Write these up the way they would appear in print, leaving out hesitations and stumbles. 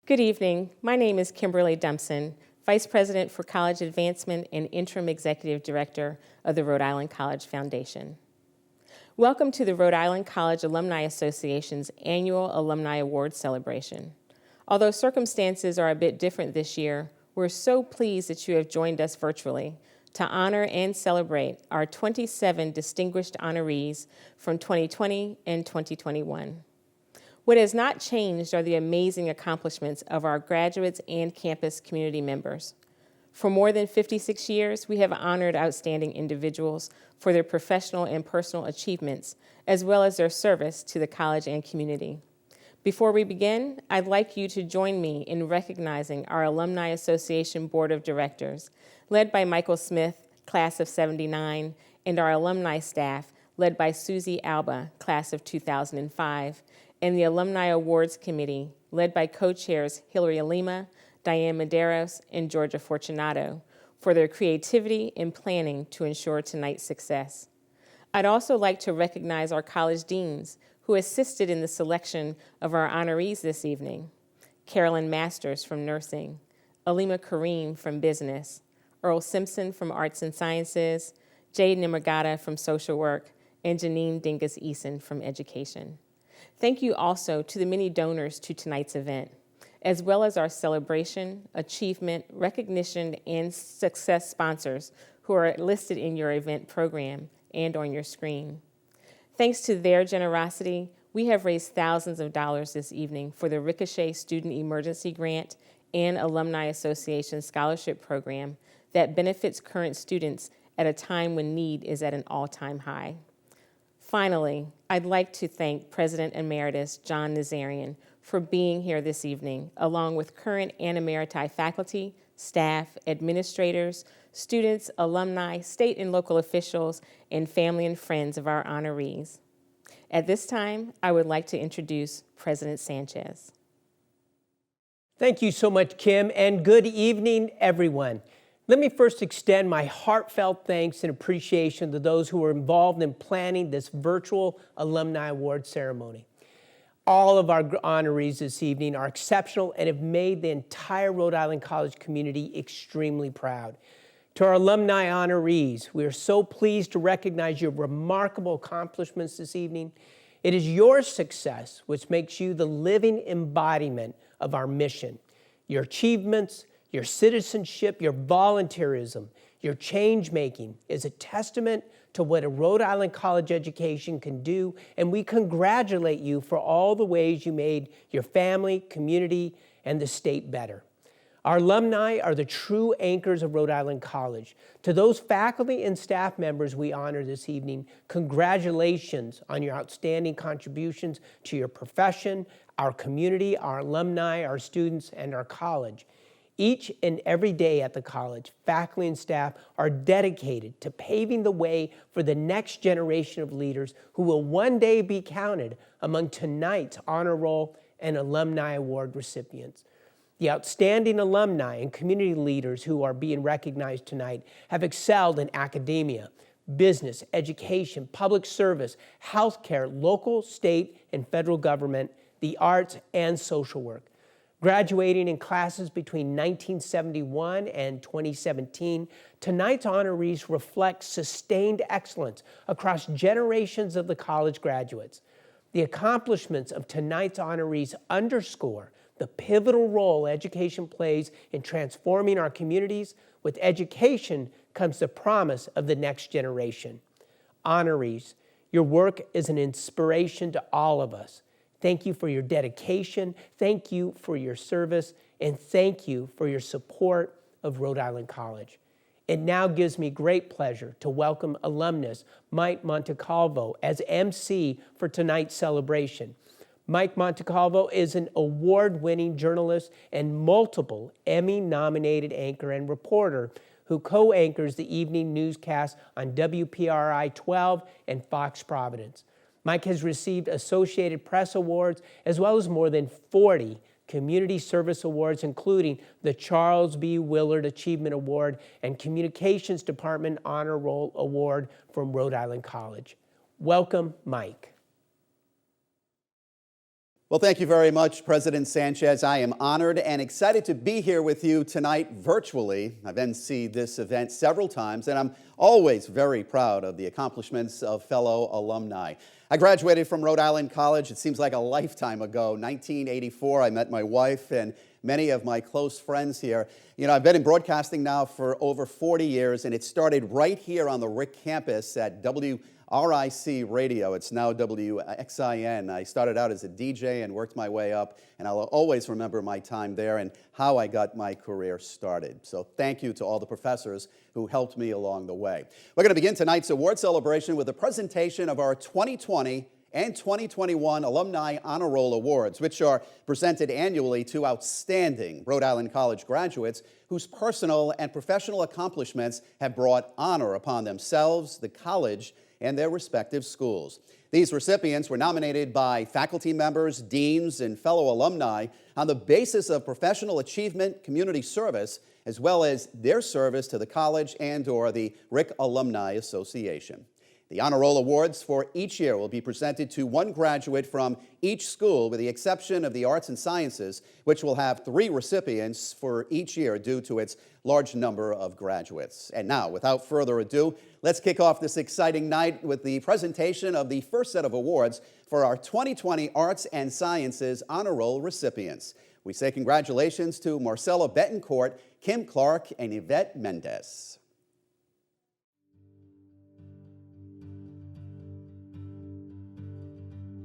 Good evening. My name is Kimberly Dumpson, Vice President for College Advancement and Interim Executive Director of the Rhode Island College Foundation. Welcome to the Rhode Island College Alumni Association's annual Alumni Awards celebration. Although circumstances are a bit different this year, we're so pleased that you have joined us virtually to honor and celebrate our 27 distinguished honorees from 2020 and 2021. What has not changed are the amazing accomplishments of our graduates and campus community members. For more than 56 years, we have honored outstanding individuals for their professional and personal achievements, as well as their service to the college and community. Before we begin, I'd like you to join me in recognizing our Alumni Association Board of Directors, led by Michael Smith, class of '79, and our alumni staff, led by Susie Alba, class of 2005, and the Alumni Awards Committee, led by co-chairs Hillary Alima, Diane Medeiros, and Georgia Fortunato, for their creativity in planning to ensure tonight's success. I'd also like to recognize our college deans who assisted in the selection of our honorees this evening. Carolyn Masters from Nursing, Alima Kareem from Business, Earl Simpson from Arts and Sciences, Jade Nimmergata from Social Work, and Janine Dingus-Eason from Education. Thank you also to the many donors to tonight's event, as well as our celebration, achievement, recognition, and success sponsors who are listed in your event program and on your screen. Thanks to their generosity, we have raised thousands of dollars this evening for the Ricochet Student Emergency Grant and Alumni Association Scholarship Program that benefits current students at a time when need is at an all-time high. Finally, I'd like to thank President Emeritus John Nazarian for being here this evening, along with current and emeriti faculty, staff, administrators, students, alumni, state and local officials, and family and friends of our honorees. At this time, I would like to introduce President Sanchez. Thank you so much, Kim, and good evening, everyone. Let me first extend my heartfelt thanks and appreciation to those who were involved in planning this virtual Alumni Award ceremony. All of our honorees this evening are exceptional and have made the entire Rhode Island College community extremely proud. To our alumni honorees, we are so pleased to recognize your remarkable accomplishments this evening. It is your success which makes you the living embodiment of our mission. Your achievements, your citizenship, your volunteerism, your change-making is a testament to what a Rhode Island college education can do, and we congratulate you for all the ways you made your family, community, and the state better. Our alumni are the true anchors of Rhode Island College. To those faculty and staff members we honor this evening, congratulations on your outstanding contributions to your profession, our community, our alumni, our students, and our college. Each and every day at the college, faculty and staff are dedicated to paving the way for the next generation of leaders who will one day be counted among tonight's honor roll and alumni award recipients. The outstanding alumni and community leaders who are being recognized tonight have excelled in academia, business, education, public service, healthcare, local, state, and federal government, the arts, and social work. Graduating in classes between 1971 and 2017, tonight's honorees reflect sustained excellence across generations of the college graduates. The accomplishments of tonight's honorees underscore the pivotal role education plays in transforming our communities. With education comes the promise of the next generation. Honorees, your work is an inspiration to all of us. Thank you for your dedication, thank you for your service, and thank you for your support of Rhode Island College. It now gives me great pleasure to welcome alumnus Mike Montecalvo as MC for tonight's celebration. Mike Montecalvo is an award-winning journalist and multiple Emmy-nominated anchor and reporter who co-anchors the evening newscast on WPRI 12 and Fox Providence. Mike has received Associated Press awards as well as more than 40 community service awards, including the Charles B. Willard Achievement Award and Communications Department Honor Roll Award from Rhode Island College. Welcome, Mike. Well, thank you very much, President Sanchez. I am honored and excited to be here with you tonight virtually. I've emceed this event several times, and I'm always very proud of the accomplishments of fellow alumni. I graduated from Rhode Island College, it seems like a lifetime ago, 1984. I met my wife and many of my close friends here. You know, I've been in broadcasting now for over 40 years, and it started right here on the Rick campus at WRIC Radio. It's now WXIN. I started out as a DJ and worked my way up, and I'll always remember my time there and how I got my career started. So thank you to all the professors who helped me along the way. We're going to begin tonight's award celebration with a presentation of our 2020 and 2021 Alumni Honor Roll Awards, which are presented annually to outstanding Rhode Island College graduates whose personal and professional accomplishments have brought honor upon themselves, the college, and their respective schools. These recipients were nominated by faculty members, deans, and fellow alumni on the basis of professional achievement, community service, as well as their service to the college and/or the Rick Alumni Association. The Honor Roll Awards for each year will be presented to one graduate from each school, with the exception of the Arts and Sciences, which will have 3 recipients for each year due to its large number of graduates. And now, without further ado, let's kick off this exciting night with the presentation of the first set of awards for our 2020 Arts and Sciences Honor Roll recipients. We say congratulations to Marcella Betancourt, Kim Clark, and Yvette Mendez.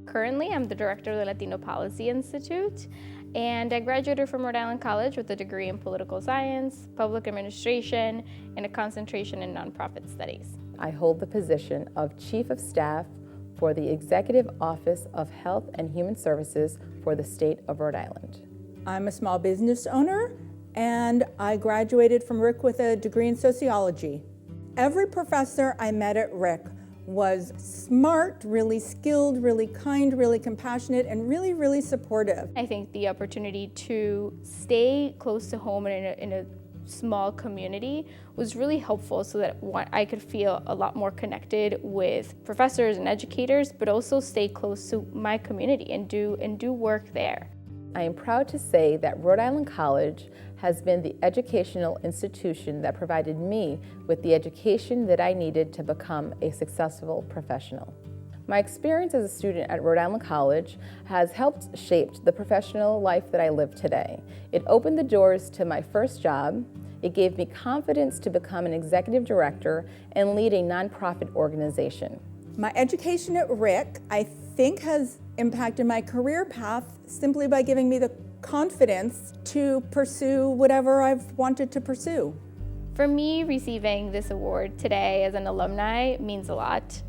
Currently, I'm the director of the Latino Policy Institute, and I graduated from Rhode Island College with a degree in political science, public administration, and a concentration in nonprofit studies. I hold the position of Chief of Staff for the Executive Office of Health and Human Services for the state of Rhode Island. I'm a small business owner, and I graduated from Rick with a degree in sociology. Every professor I met at Rick was smart, really skilled, really kind, really compassionate, and really, really supportive. I think the opportunity to stay close to home and in a small community was really helpful, so that I could feel a lot more connected with professors and educators, but also stay close to my community and do work there. I am proud to say that Rhode Island College has been the educational institution that provided me with the education that I needed to become a successful professional. My experience as a student at Rhode Island College has helped shape the professional life that I live today. It opened the doors to my first job. It gave me confidence to become an executive director and lead a nonprofit organization. My education at Rick, I think, has impacted my career path simply by giving me the confidence to pursue whatever I've wanted to pursue. For me, receiving this award today as an alumni means a lot.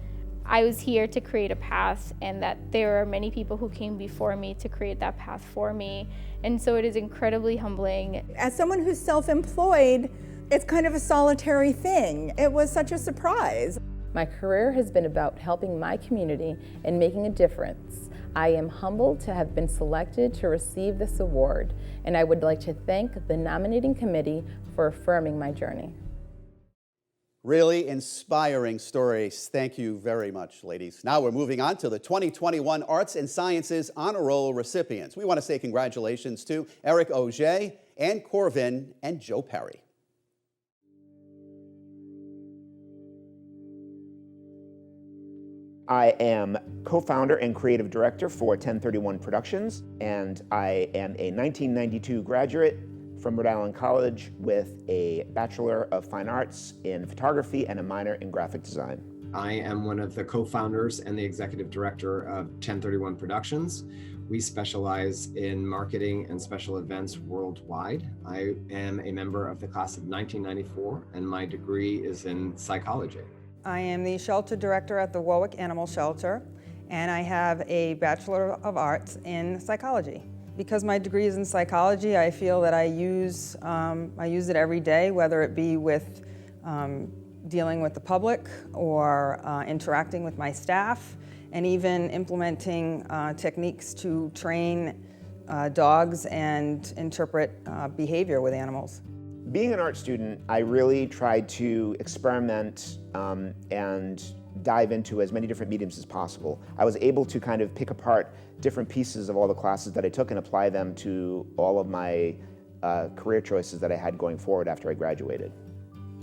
I was here to create a path, and that there are many people who came before me to create that path for me. And so it is incredibly humbling. As someone who's self-employed, it's kind of a solitary thing. It was such a surprise. My career has been about helping my community and making a difference. I am humbled to have been selected to receive this award, and I would like to thank the nominating committee for affirming my journey. Really inspiring stories. Thank you very much, ladies. Now we're moving on to the 2021 Arts and Sciences Honor Roll recipients. We want to say congratulations to Eric Auger, Ann Corvin, and Joe Perry. I am co-founder and creative director for 1031 Productions, and I am a 1992 graduate from Rhode Island College with a Bachelor of Fine Arts in photography and a minor in graphic design. I am one of the co-founders and the executive director of 1031 Productions. We specialize in marketing and special events worldwide. I am a member of the class of 1994, and my degree is in psychology. I am the shelter director at the Warwick Animal Shelter, and I have a Bachelor of Arts in psychology. Because my degree is in psychology, I feel that I use it every day, whether it be with dealing with the public or interacting with my staff, and even implementing techniques to train dogs and interpret behavior with animals. Being an art student, I really tried to experiment and dive into as many different mediums as possible. I was able to kind of pick apart different pieces of all the classes that I took and apply them to all of my career choices that I had going forward after I graduated.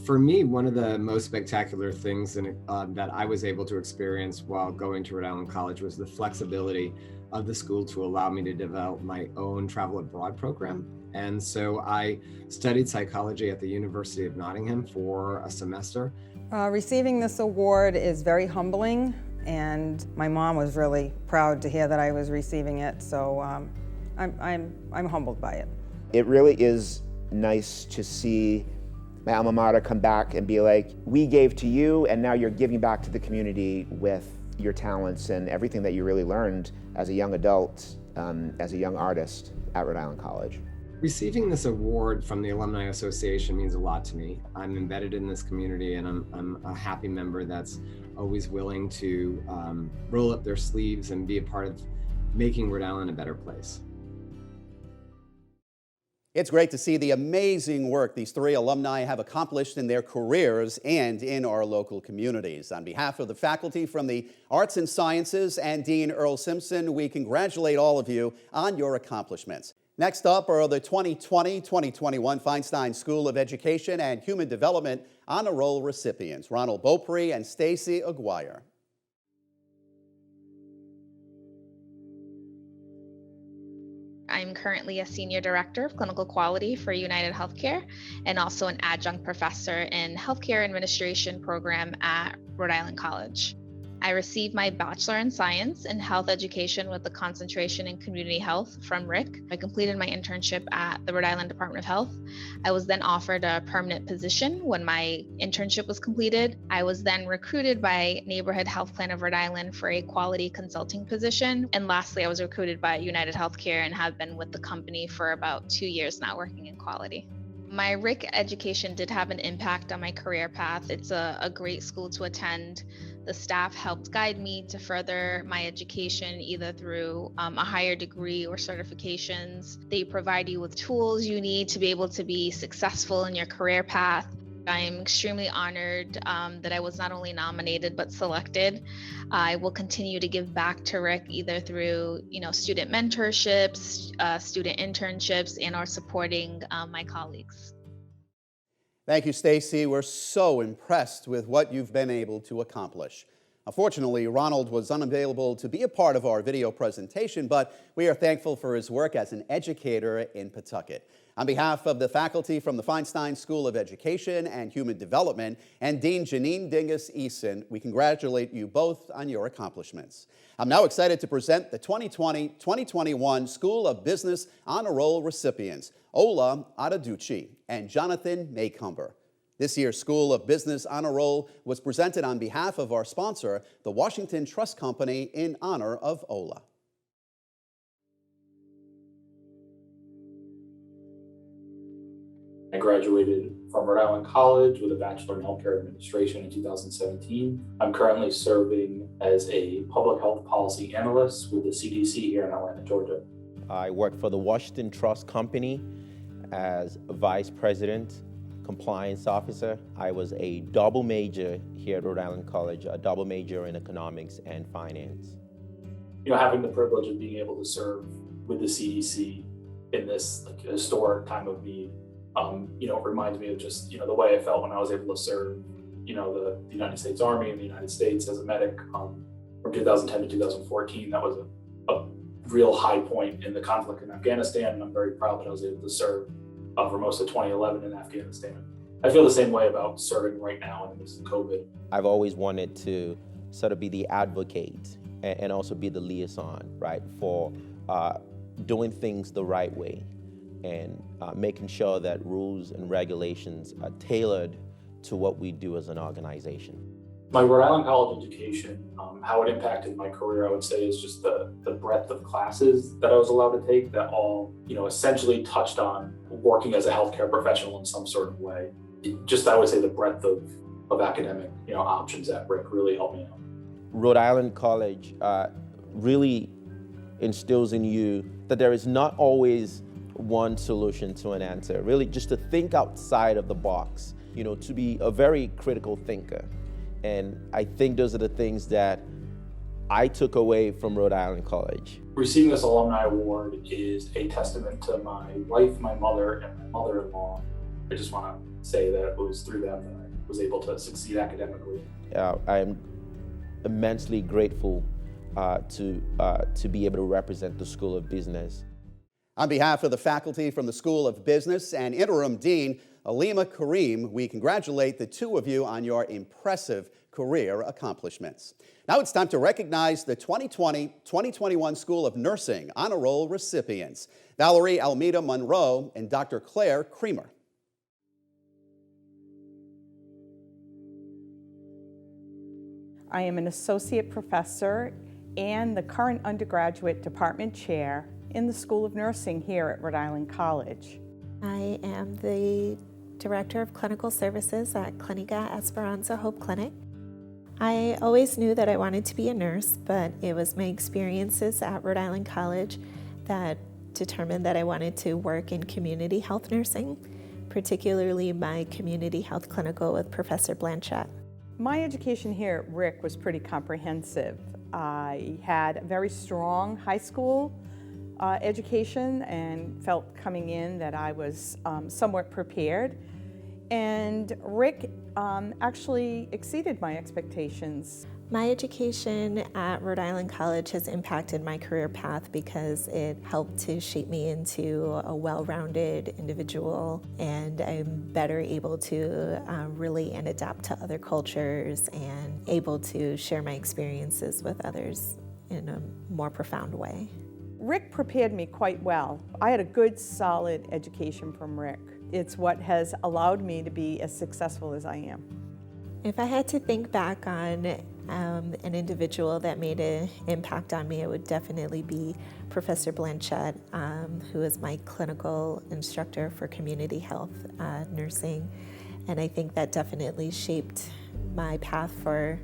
For me, one of the most spectacular things that I was able to experience while going to Rhode Island College was the flexibility of the school to allow me to develop my own travel abroad program. And so I studied psychology at the University of Nottingham for a semester. Receiving this award is very humbling, and my mom was really proud to hear that I was receiving it, so I'm humbled by it. It really is nice to see my alma mater come back and be like, we gave to you and now you're giving back to the community with your talents and everything that you really learned as a young adult, as a young artist at Rhode Island College. Receiving this award from the Alumni Association means a lot to me. I'm embedded in this community, and I'm a happy member that's always willing to roll up their sleeves and be a part of making Rhode Island a better place. It's great to see the amazing work these three alumni have accomplished in their careers and in our local communities. On behalf of the faculty from the Arts and Sciences and Dean Earl Simpson, we congratulate all of you on your accomplishments. Next up are the 2020-2021 Feinstein School of Education and Human Development Honor Roll recipients, Ronald Beaupre and Stacy Aguirre. I'm currently a Senior Director of Clinical Quality for United Healthcare and also an adjunct professor in Healthcare Administration program at Rhode Island College. I received my Bachelor in Science in Health Education with a concentration in Community Health from RIC. I completed my internship at the Rhode Island Department of Health. I was then offered a permanent position when my internship was completed. I was then recruited by Neighborhood Health Plan of Rhode Island for a quality consulting position. And lastly, I was recruited by United Healthcare and have been with the company for about 2 years now working in quality. My RIC education did have an impact on my career path. It's a great school to attend. The staff helped guide me to further my education either through a higher degree or certifications. They provide you with tools you need to be able to be successful in your career path. I am extremely honored that I was not only nominated but selected. I will continue to give back to RIC either through student mentorships, student internships, and or supporting my colleagues. Thank you, Stacy. We're so impressed with what you've been able to accomplish. Unfortunately, Ronald was unavailable to be a part of our video presentation, but we are thankful for his work as an educator in Pawtucket. On behalf of the faculty from the Feinstein School of Education and Human Development and Dean Janine Dingus-Eason, we congratulate you both on your accomplishments. I'm now excited to present the 2020-2021 School of Business Honor Roll recipients, Ola Adeduchi and Jonathan Maycumber. This year's School of Business Honor Roll was presented on behalf of our sponsor, the Washington Trust Company, in honor of Ola. I graduated from Rhode Island College with a Bachelor in Healthcare Administration in 2017. I'm currently serving as a public health policy analyst with the CDC here in Atlanta, Georgia. I work for the Washington Trust Company as Vice President, Compliance Officer. I was a double major here at Rhode Island College, a double major in economics and finance. Having the privilege of being able to serve with the CDC in this historic time of need, it reminds me of just, the way I felt when I was able to serve, the United States Army in the United States as a medic from 2010 to 2014. That was a real high point in the conflict in Afghanistan, and I'm very proud that I was able to serve for most of 2011 in Afghanistan. I feel the same way about serving right now in this COVID. I've always wanted to sort of be the advocate and also be the liaison, right, for doing things the right way and making sure that rules and regulations are tailored to what we do as an organization. My Rhode Island College education, how it impacted my career, I would say, is just the breadth of classes that I was allowed to take that all, essentially touched on working as a healthcare professional in some sort of way. I would say the breadth of academic, options at RIC really helped me out. Rhode Island College really instills in you that there is not always one solution to an answer, really just to think outside of the box, to be a very critical thinker And I think those are the things that I took away from Rhode Island College. Receiving this alumni award is a testament to my wife, my mother, and my mother-in-law. I just want to say that it was through them that I was able to succeed academically. I am immensely grateful to be able to represent the School of Business. On behalf of the faculty from the School of Business and Interim Dean Alima Karim, we congratulate the two of you on your impressive career accomplishments. Now it's time to recognize the 2020-2021 School of Nursing Honor Roll recipients, Valerie Almeida Monroe and Dr. Claire Creamer. I am an associate professor and the current undergraduate department chair in the School of Nursing here at Rhode Island College. I am the Director of Clinical Services at Clinica Esperanza Hope Clinic. I always knew that I wanted to be a nurse, but it was my experiences at Rhode Island College that determined that I wanted to work in community health nursing, particularly my community health clinical with Professor Blanchett. My education here at Rick was pretty comprehensive. I had a very strong high school education and felt coming in that I was somewhat prepared. And Rick actually exceeded my expectations. My education at Rhode Island College has impacted my career path because it helped to shape me into a well-rounded individual, and I'm better able to relate and adapt to other cultures and able to share my experiences with others in a more profound way. Rick prepared me quite well. I had a good, solid education from Rick. It's what has allowed me to be as successful as I am. If I had to think back on an individual that made an impact on me, it would definitely be Professor Blanchett, who is my clinical instructor for community health nursing. And I think that definitely shaped my path for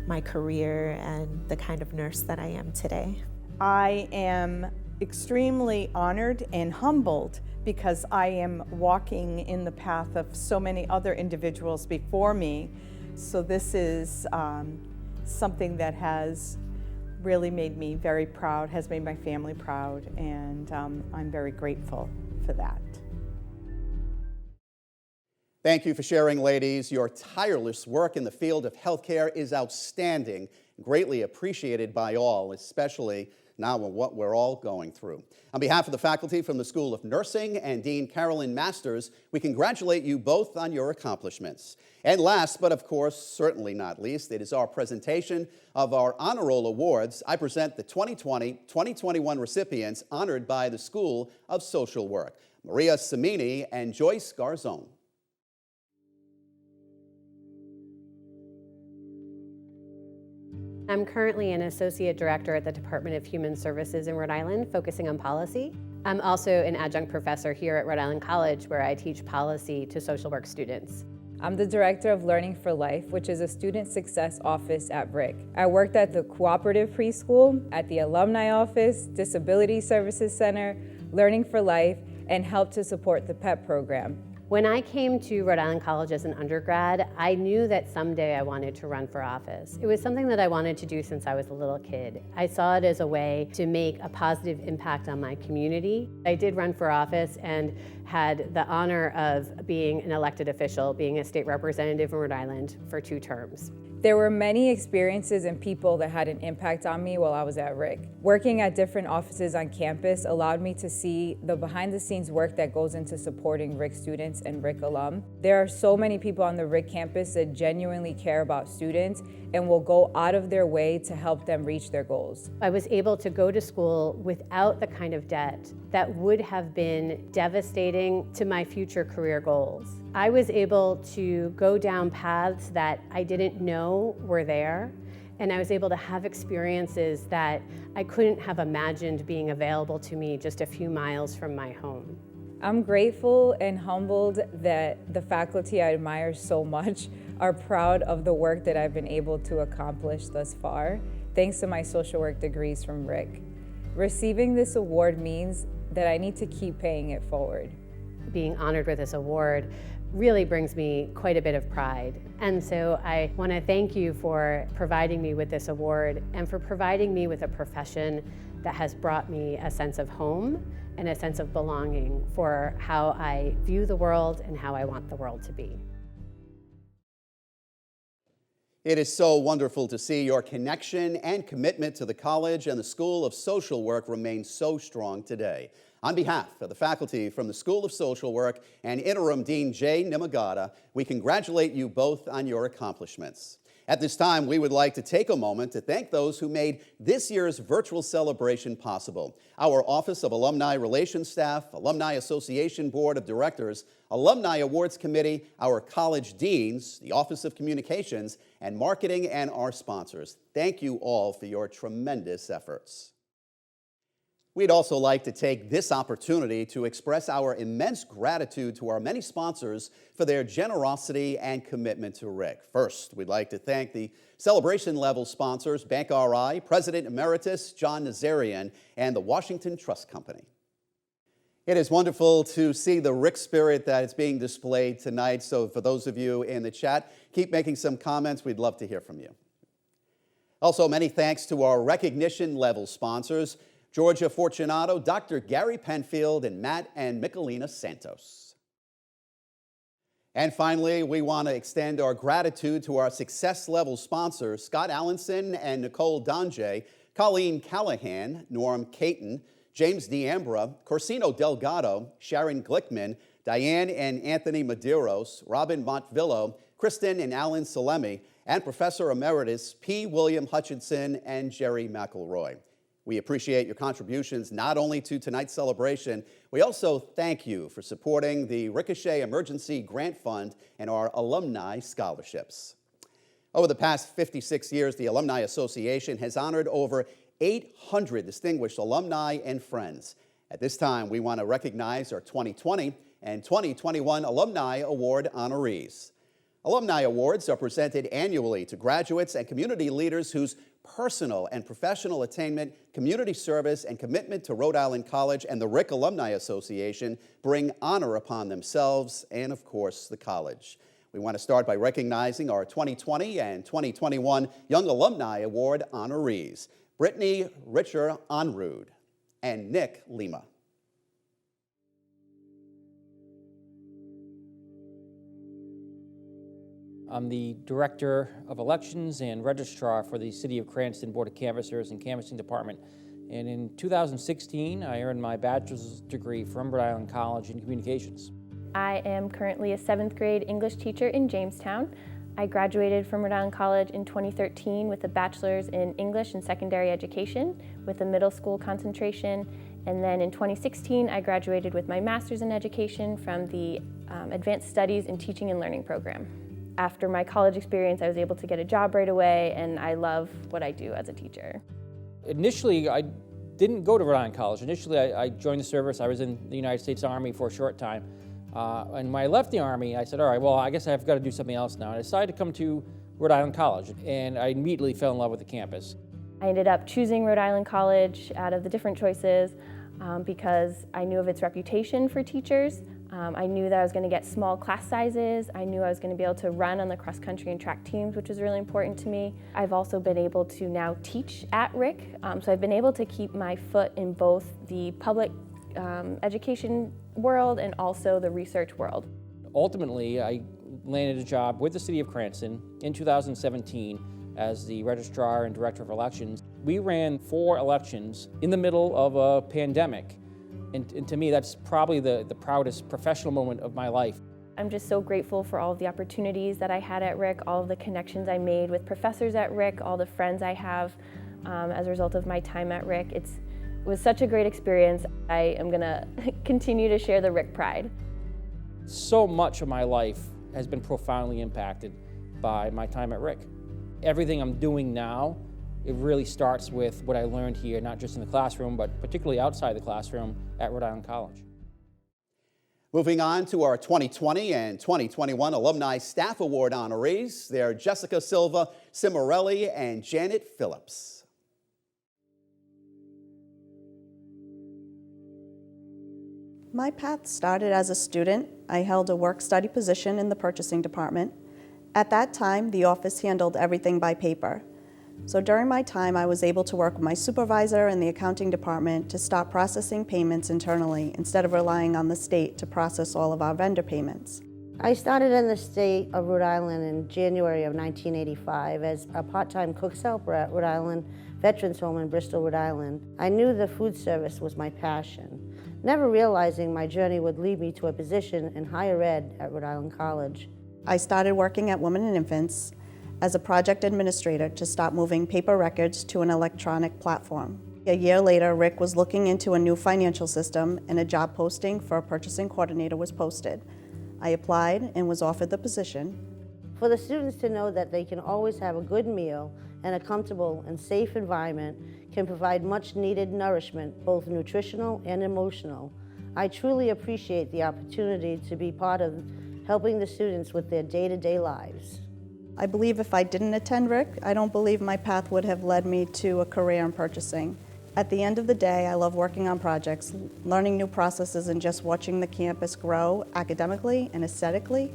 my career and the kind of nurse that I am today. I am extremely honored and humbled because I am walking in the path of so many other individuals before me. So this is something that has really made me very proud, has made my family proud, and I'm very grateful for that. Thank you for sharing, ladies. Your tireless work in the field of healthcare is outstanding, greatly appreciated by all, especially now with what we're all going through. On behalf of the faculty from the School of Nursing and Dean Carolyn Masters, we congratulate you both on your accomplishments. And last, but of course, certainly not least, it is our presentation of our Honor Roll Awards. I present the 2020-2021 recipients honored by the School of Social Work, Maria Cimini and Joyce Garzone. I'm currently an associate director at the Department of Human Services in Rhode Island, focusing on policy. I'm also an adjunct professor here at Rhode Island College, where I teach policy to social work students. I'm the director of Learning for Life, which is a student success office at RIC. I worked at the Cooperative Preschool, at the Alumni Office, Disability Services Center, Learning for Life, and helped to support the PEP program. When I came to Rhode Island College as an undergrad, I knew that someday I wanted to run for office. It was something that I wanted to do since I was a little kid. I saw it as a way to make a positive impact on my community. I did run for office and had the honor of being an elected official, being a state representative in Rhode Island for 2 terms. There were many experiences and people that had an impact on me while I was at RIC. Working at different offices on campus allowed me to see the behind-the-scenes work that goes into supporting RIC students and RIC alum. There are so many people on the RIC campus that genuinely care about students and will go out of their way to help them reach their goals. I was able to go to school without the kind of debt that would have been devastating to my future career goals. I was able to go down paths that I didn't know were there, and I was able to have experiences that I couldn't have imagined being available to me just a few miles from my home. I'm grateful and humbled that the faculty I admire so much are proud of the work that I've been able to accomplish thus far, thanks to my social work degrees from RIC. Receiving this award means that I need to keep paying it forward. being honored with this award really brings me quite a bit of pride. And so I want to thank you for providing me with this award and for providing me with a profession that has brought me a sense of home and a sense of belonging for how I view the world and how I want the world to be. It is so wonderful to see your connection and commitment to the college and the School of Social Work remain so strong today. On behalf of the faculty from the School of Social Work and Interim Dean Jay Nimagata, we congratulate you both on your accomplishments. At this time, we would like to take a moment to thank those who made this year's virtual celebration possible. Our Office of Alumni Relations staff, Alumni Association Board of Directors, Alumni Awards Committee, our college deans, the Office of Communications, and Marketing, and our sponsors. Thank you all for your tremendous efforts. We'd also like to take this opportunity to express our immense gratitude to our many sponsors for their generosity and commitment to RIC. First, we'd like to thank the celebration level sponsors, Bank RI, President Emeritus John Nazarian, and the Washington Trust Company. It is wonderful to see the RIC spirit that is being displayed tonight. So for those of you in the chat, keep making some comments. We'd love to hear from you. Also, many thanks to our recognition level sponsors, Georgia Fortunato, Dr. Gary Penfield, and Matt and Michelina Santos. And finally, we want to extend our gratitude to our success level sponsors, Scott Allenson and Nicole Donje, Colleen Callahan, Norm Caton, James D'Ambra, Corsino Delgado, Sharon Glickman, Diane and Anthony Medeiros, Robin Montvillo, Kristen and Alan Salemi, and Professor Emeritus P. William Hutchinson and Jerry McElroy. We appreciate your contributions not only to tonight's celebration, we also thank you for supporting the Ricochet Emergency Grant Fund and our alumni scholarships. Over the past 56 years, the Alumni Association has honored over 800 distinguished alumni and friends. At this time, we want to recognize our 2020 and 2021 Alumni Award honorees. Alumni Awards are presented annually to graduates and community leaders whose personal and professional attainment, community service, and commitment to Rhode Island College and the RIC Alumni Association bring honor upon themselves and, of course, the college. We want to start by recognizing our 2020 and 2021 Young Alumni Award honorees, Brittany Richer Onrud and Nick Lima. I'm the Director of Elections and Registrar for the City of Cranston Board of Canvassers and Canvassing Department. And in 2016, I earned my bachelor's degree from Rhode Island College in Communications. I am currently a 7th grade English teacher in Jamestown. I graduated from Rhode Island College in 2013 with a bachelor's in English and Secondary Education with a middle school concentration. And then in 2016, I graduated with my master's in education from the Advanced Studies in Teaching and Learning program. After my college experience, I was able to get a job right away, and I love what I do as a teacher. Initially, I didn't go to Rhode Island College. Initially, I joined the service. I was in the United States Army for a short time. And when I left the Army, I said, all right, well, I guess I've got to do something else now. And I decided to come to Rhode Island College, and I immediately fell in love with the campus. I ended up choosing Rhode Island College out of the different choices because I knew of its reputation for teachers. I knew that I was going to get small class sizes. I knew I was going to be able to run on the cross country and track teams, which is really important to me. I've also been able to now teach at RIC, so I've been able to keep my foot in both the public education world and also the research world. Ultimately, I landed a job with the City of Cranston in 2017 as the Registrar and Director of Elections. We ran 4 elections in the middle of a pandemic. And to me, that's probably the proudest professional moment of my life. I'm just so grateful for all of the opportunities that I had at RIC, all of the connections I made with professors at RIC, all the friends I have as a result of my time at RIC. It was such a great experience. I am going to continue to share the RIC pride. So much of my life has been profoundly impacted by my time at RIC. Everything I'm doing now, it really starts with what I learned here, not just in the classroom, but particularly outside the classroom at Rhode Island College. Moving on to our 2020 and 2021 Alumni Staff Award honorees, they're Jessica Silva Cimarelli and Janet Phillips. My path started as a student. I held a work-study position in the purchasing department. At that time, the office handled everything by paper. So during my time, I was able to work with my supervisor in the accounting department to stop processing payments internally instead of relying on the state to process all of our vendor payments. I started in the state of Rhode Island in January of 1985 as a part-time cook's helper at Rhode Island Veterans Home in Bristol, Rhode Island. I knew the food service was my passion, never realizing my journey would lead me to a position in higher ed at Rhode Island College. I started working at Women and Infants as a project administrator to stop moving paper records to an electronic platform. A year later, Rick was looking into a new financial system and a job posting for a purchasing coordinator was posted. I applied and was offered the position. For the students to know that they can always have a good meal and a comfortable and safe environment can provide much needed nourishment, both nutritional and emotional. I truly appreciate the opportunity to be part of helping the students with their day-to-day lives. I believe if I didn't attend Rick, I don't believe my path would have led me to a career in purchasing. At the end of the day, I love working on projects, learning new processes, and just watching the campus grow academically and aesthetically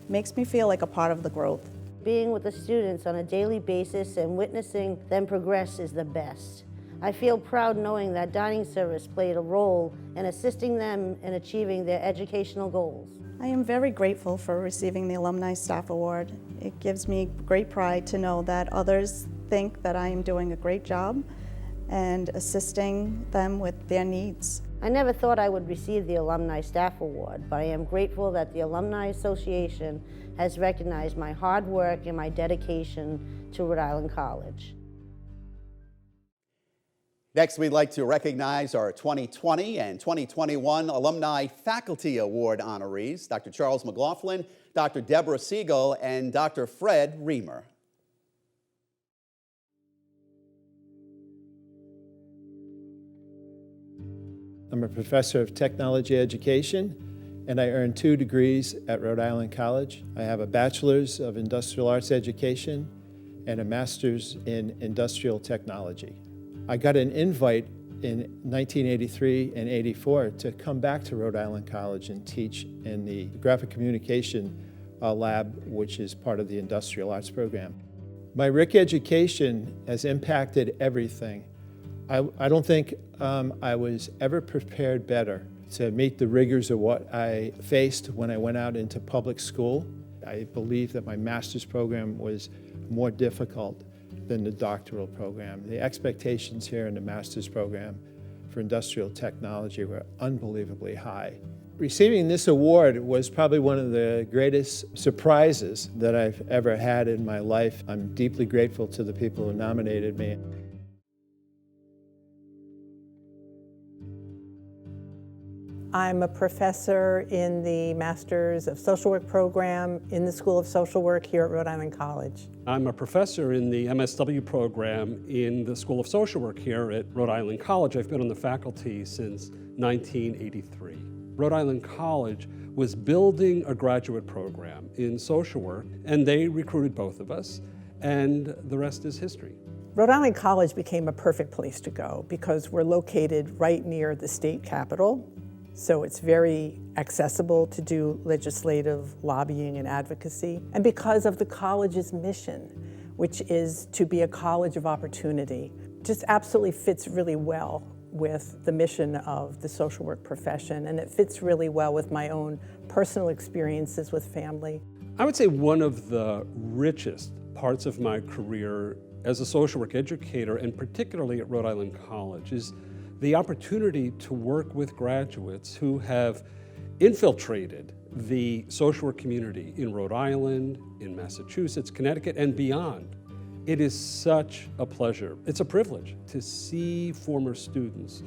makes me feel like a part of the growth. Being with the students on a daily basis and witnessing them progress is the best. I feel proud knowing that dining service played a role in assisting them in achieving their educational goals. I am very grateful for receiving the Alumni Staff Award. It gives me great pride to know that others think that I am doing a great job and assisting them with their needs. I never thought I would receive the Alumni Staff Award, but I am grateful that the Alumni Association has recognized my hard work and my dedication to Rhode Island College. Next, we'd like to recognize our 2020 and 2021 Alumni Faculty Award honorees, Dr. Charles McLaughlin, Dr. Deborah Siegel, and Dr. Fred Reamer. I'm a professor of technology education, and I earned 2 degrees at Rhode Island College. I have a bachelor's of industrial arts education and a master's in industrial technology. I got an invite in 1983 and 84 to come back to Rhode Island College and teach in the graphic communication lab, which is part of the industrial arts program. My RIC education has impacted everything. I don't think I was ever prepared better to meet the rigors of what I faced when I went out into public school. I believe that my master's program was more difficult than the doctoral program. The expectations here in the master's program for industrial technology were unbelievably high. Receiving this award was probably one of the greatest surprises that I've ever had in my life. I'm deeply grateful to the people who nominated me. I'm a professor in the Master's of Social Work program in the School of Social Work here at Rhode Island College. I'm a professor in the MSW program in the School of Social Work here at Rhode Island College. I've been on the faculty since 1983. Rhode Island College was building a graduate program in social work, and they recruited both of us, and the rest is history. Rhode Island College became a perfect place to go because we're located right near the state capitol. So it's very accessible to do legislative lobbying and advocacy. And because of the college's mission, which is to be a college of opportunity, just absolutely fits really well with the mission of the social work profession, and it fits really well with my own personal experiences with family. I would say one of the richest parts of my career as a social work educator, and particularly at Rhode Island College, is the opportunity to work with graduates who have infiltrated the social work community in Rhode Island, in Massachusetts, Connecticut, and beyond. It is such a pleasure. It's a privilege to see former students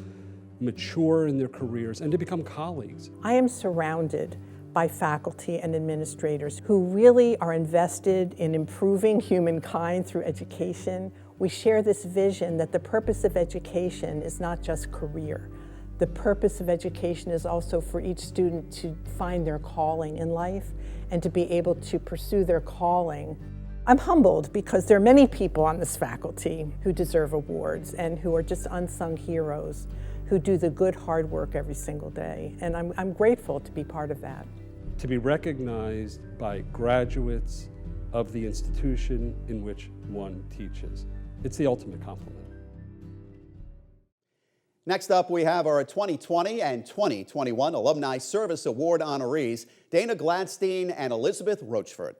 mature in their careers and to become colleagues. I am surrounded by faculty and administrators who really are invested in improving humankind through education. We share this vision that the purpose of education is not just career. The purpose of education is also for each student to find their calling in life and to be able to pursue their calling. I'm humbled because there are many people on this faculty who deserve awards and who are just unsung heroes who do the good, hard work every single day. And I'm grateful to be part of that. To be recognized by graduates of the institution in which one teaches. It's the ultimate compliment. Next up, we have our 2020 and 2021 Alumni Service Award honorees, Dana Gladstein and Elizabeth Rochford.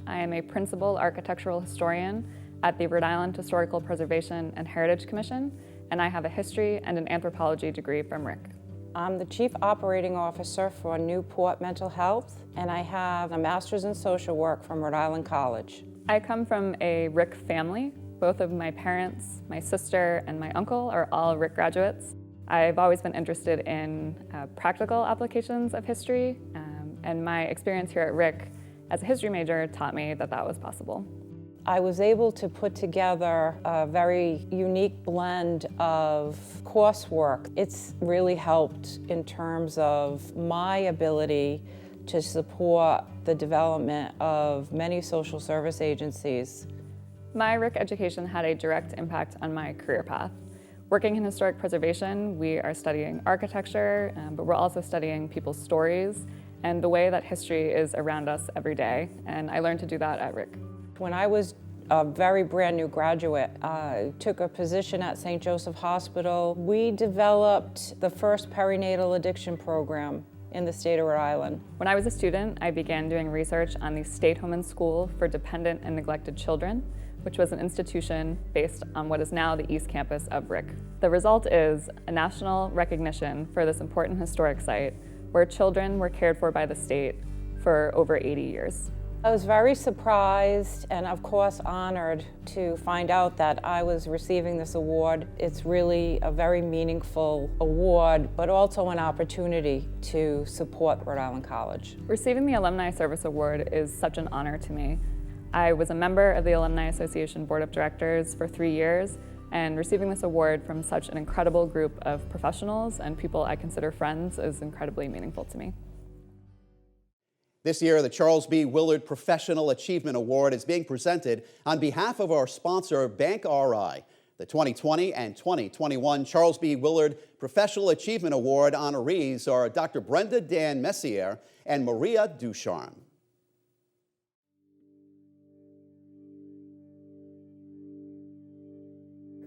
I am a principal architectural historian at the Rhode Island Historical Preservation and Heritage Commission, and I have a history and an anthropology degree from RIC. I'm the Chief Operating Officer for Newport Mental Health, and I have a Master's in Social Work from Rhode Island College. I come from a RIC family. Both of my parents, my sister, and my uncle are all RIC graduates. I've always been interested in practical applications of history, and my experience here at RIC as a history major taught me that that was possible. I was able to put together a very unique blend of coursework. It's really helped in terms of my ability to support the development of many social service agencies. My RIC education had a direct impact on my career path. Working in historic preservation, we are studying architecture, but we're also studying people's stories and the way that history is around us every day, and I learned to do that at RIC. When I was a very brand new graduate, I took a position at St. Joseph Hospital. We developed the first perinatal addiction program in the state of Rhode Island. When I was a student, I began doing research on the State Home and School for Dependent and Neglected Children, which was an institution based on what is now the East Campus of RIC. The result is a national recognition for this important historic site where children were cared for by the state for over 80 years. I was very surprised and of course honored to find out that I was receiving this award. It's really a very meaningful award, but also an opportunity to support Rhode Island College. Receiving the Alumni Service Award is such an honor to me. I was a member of the Alumni Association Board of Directors for 3 years, and receiving this award from such an incredible group of professionals and people I consider friends is incredibly meaningful to me. This year, the Charles B. Willard Professional Achievement Award is being presented on behalf of our sponsor, Bank RI. The 2020 and 2021 Charles B. Willard Professional Achievement Award honorees are Dr. Brenda Dan Messier and Maria Ducharme.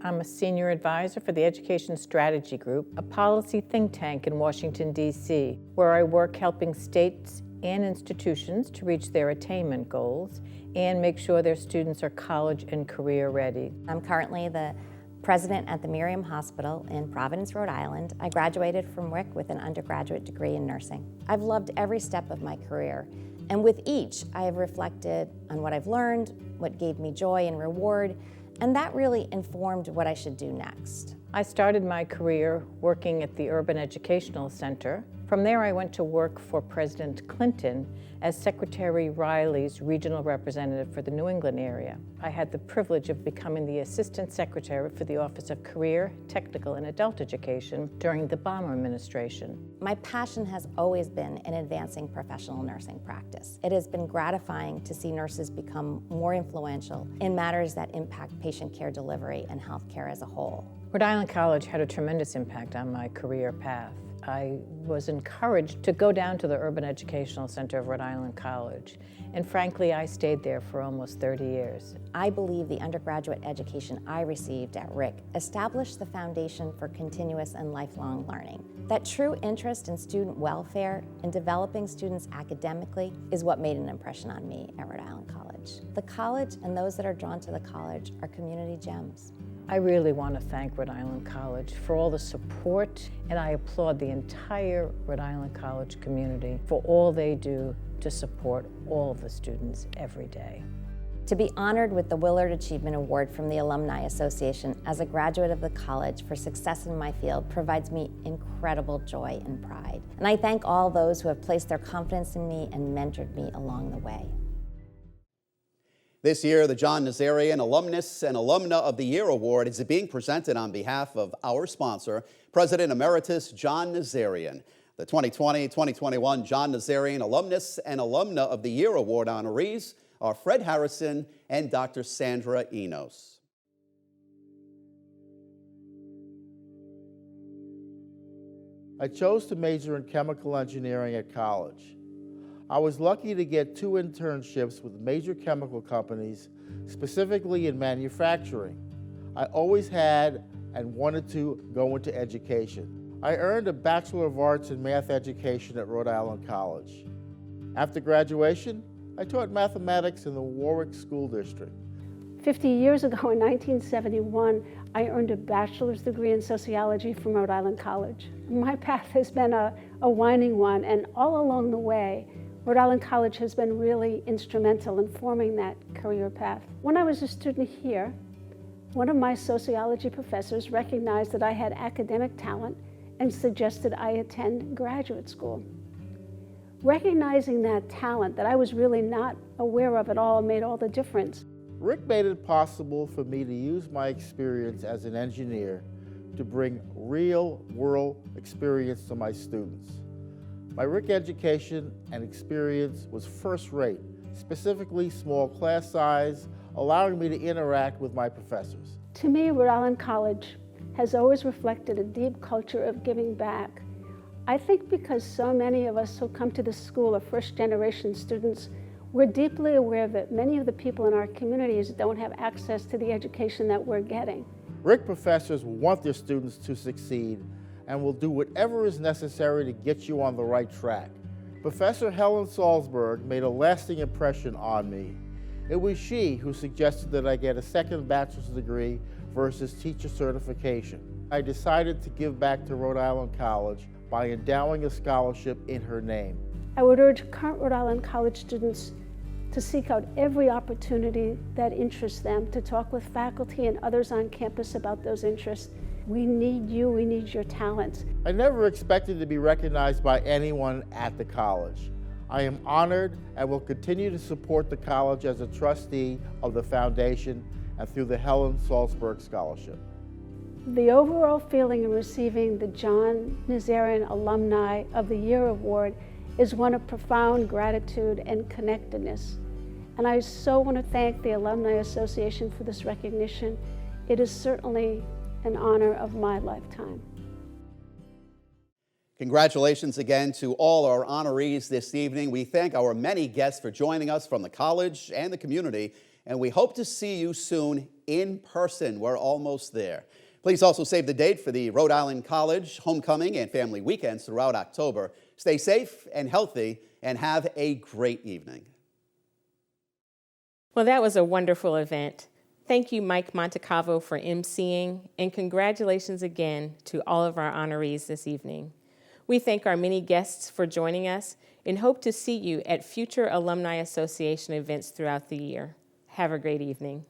I'm a senior advisor for the Education Strategy Group, a policy think tank in Washington, D.C., where I work helping states and institutions to reach their attainment goals and make sure their students are college and career ready. I'm currently the president at the Miriam Hospital in Providence, Rhode Island. I graduated from RIC with an undergraduate degree in nursing. I've loved every step of my career, and with each, I have reflected on what I've learned, what gave me joy and reward, and that really informed what I should do next. I started my career working at the Urban Educational Center. From there, I went to work for President Clinton as Secretary Riley's regional representative for the New England area. I had the privilege of becoming the Assistant Secretary for the Office of Career, Technical, and Adult Education during the Obama administration. My passion has always been in advancing professional nursing practice. It has been gratifying to see nurses become more influential in matters that impact patient care delivery and healthcare as a whole. Rhode Island College had a tremendous impact on my career path. I was encouraged to go down to the Urban Educational Center of Rhode Island College, and frankly, I stayed there for almost 30 years. I believe the undergraduate education I received at RIC established the foundation for continuous and lifelong learning. That true interest in student welfare and developing students academically is what made an impression on me at Rhode Island College. The college and those that are drawn to the college are community gems. I really want to thank Rhode Island College for all the support, and I applaud the entire Rhode Island College community for all they do to support all of the students every day. To be honored with the Willard Achievement Award from the Alumni Association as a graduate of the college for success in my field provides me incredible joy and pride. And I thank all those who have placed their confidence in me and mentored me along the way. This year, the John Nazarian Alumnus and Alumna of the Year Award is being presented on behalf of our sponsor, President Emeritus John Nazarian. The 2020-2021 John Nazarian Alumnus and Alumna of the Year Award honorees are Fred Harrison and Dr. Sandra Enos. I chose to major in chemical engineering at college. I was lucky to get 2 internships with major chemical companies, specifically in manufacturing. I always had and wanted to go into education. I earned a Bachelor of Arts in Math Education at Rhode Island College. After graduation, I taught mathematics in the Warwick School District. 50 years ago in 1971, I earned a bachelor's degree in sociology from Rhode Island College. My path has been a winding one, and all along the way, Rhode Island College has been really instrumental in forming that career path. When I was a student here, one of my sociology professors recognized that I had academic talent and suggested I attend graduate school. Recognizing that talent that I was really not aware of at all made all the difference. Rick made it possible for me to use my experience as an engineer to bring real-world experience to my students. My Rick education and experience was first-rate, specifically small class size, allowing me to interact with my professors. To me, Rhode Island College has always reflected a deep culture of giving back. I think because so many of us who come to the school are first-generation students, we're deeply aware that many of the people in our communities don't have access to the education that we're getting. Rick professors want their students to succeed and will do whatever is necessary to get you on the right track. Professor Helen Salzberg made a lasting impression on me. It was she who suggested that I get a second bachelor's degree versus teacher certification. I decided to give back to Rhode Island College by endowing a scholarship in her name. I would urge current Rhode Island College students to seek out every opportunity that interests them, to talk with faculty and others on campus about those interests. We need you, we need your talents. I never expected to be recognized by anyone at the college. I am honored and will continue to support the college as a trustee of the foundation and through the Helen Salzberg Scholarship. The overall feeling in receiving the John Nazarian Alumni of the Year Award is one of profound gratitude and connectedness. And I so want to thank the Alumni Association for this recognition. It is certainly an honor of my lifetime. Congratulations again to all our honorees this evening. We thank our many guests for joining us from the college and the community, and we hope to see you soon in person. We're almost there. Please also save the date for the Rhode Island College Homecoming and Family Weekends throughout October. Stay safe and healthy, and have a great evening. Well, that was a wonderful event. Thank you, Mike Montecavo, for emceeing, and congratulations again to all of our honorees this evening. We thank our many guests for joining us and hope to see you at future Alumni Association events throughout the year. Have a great evening.